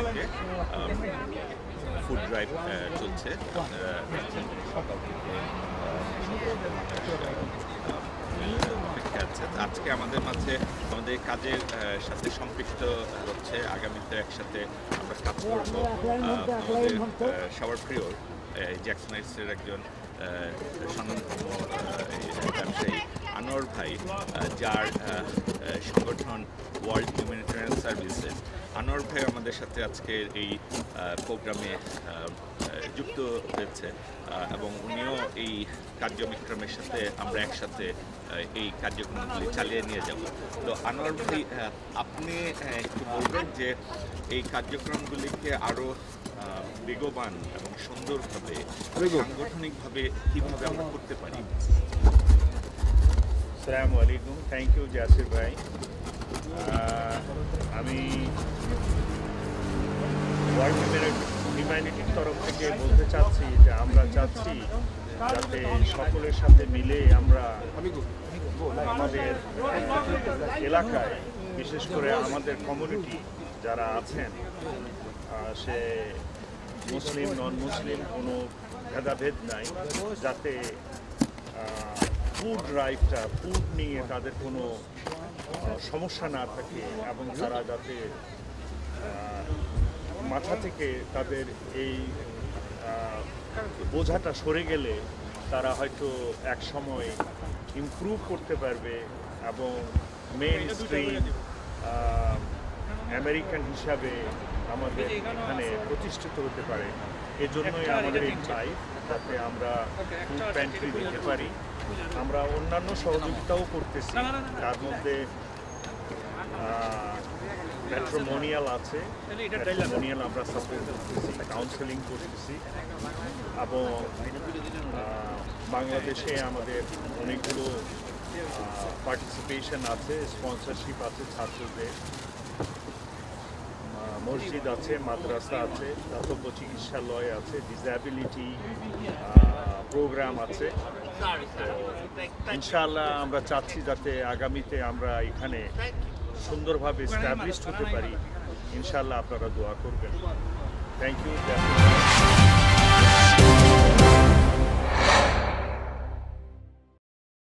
থেকে food drive চলছে। আপনারা সকাল থেকে অপেক্ষা আছে। আজকে আমাদের মাঝে আমাদের কাজের সাথে সম্পৃক্ত হচ্ছে, আগামীতে একসাথে আমরা কাজ করব। আমাদের সবার প্রিয় জ্যাকসনাইটসের একজন স্বনামধন্য ব্যবসায়ী আনোয়ার ভাই, যার সংগঠন ওয়ার্ল্ড হিউম্যানিটেরিয়ান সার্ভিসেস, আনোয়ার ভাই আমাদের সাথে আজকের এই প্রোগ্রামে যুক্ত হয়েছে এবং উনিও এই কার্যক্রমের সাথে আমরা একসাথে এই কার্যক্রমগুলি চালিয়ে নিয়ে যাব। তো আনোয়ার ভাই, আপনি একটু বলবেন যে এই কার্যক্রমগুলিকে আরও বেগবান এবং সুন্দরভাবে সাংগঠনিকভাবে কীভাবে আমরা করতে পারি? আসসালামু আলাইকুম। থ্যাংক ইউ জাসির ভাই। আমি ওয়ার্ল্ড হিউম্যানিটির তরফ থেকে বলতে চাচ্ছি যে আমরা চাচ্ছি যাতে সকলের সাথে মিলে আমরা আমাদের এলাকায়, বিশেষ করে আমাদের কমিউনিটি যারা আছেন, সে মুসলিম নন মুসলিম কোনো ভেদাভেদ নাই, যাতে ফুড ড্রাইভটা, ফুড নিয়ে তাদের কোনো সমস্যা না থাকে এবং তারা যাতে মাথা থেকে তাদের এই বোঝাটা সরে গেলে তারা হয়তো এক সময় ইমপ্রুভ করতে পারবে এবং মেইন স্ট্রিম আমেরিকান হিসাবে আমাদের এখানে প্রতিষ্ঠিত হতে পারে। এজন্যই আমাদের এই ড্রাইভ, যাতে আমরা ফুড প্যান্ট্রি দিতে পারি। আমরা অন্যান্য সহযোগিতাও করতেছি, তার মধ্যে ম্যাট্রিমোনিয়াল আছে, ম্যাট্রিমোনিয়াল আমরা সাপোর্ট করতেছি, কাউন্সেলিং করতেছি এবং বাংলাদেশে আমাদের অনেকগুলো পার্টিসিপেশন আছে, স্পন্সরশিপ আছে ছাত্রদের, মসজিদ আছে, মাদ্রাসা আছে, দাতব্য চিকিৎসালয় আছে, ডিসএবিলিটি প্রোগ্রাম আছে। ইনশাআল্লাহ আমরা চাচ্ছি যাতে আগামীতে আমরা এখানে সুন্দরভাবে এস্টাবলিশড হতে পারি। ইনশাআল্লাহ আপনারা দোয়া করবেন। Thank you.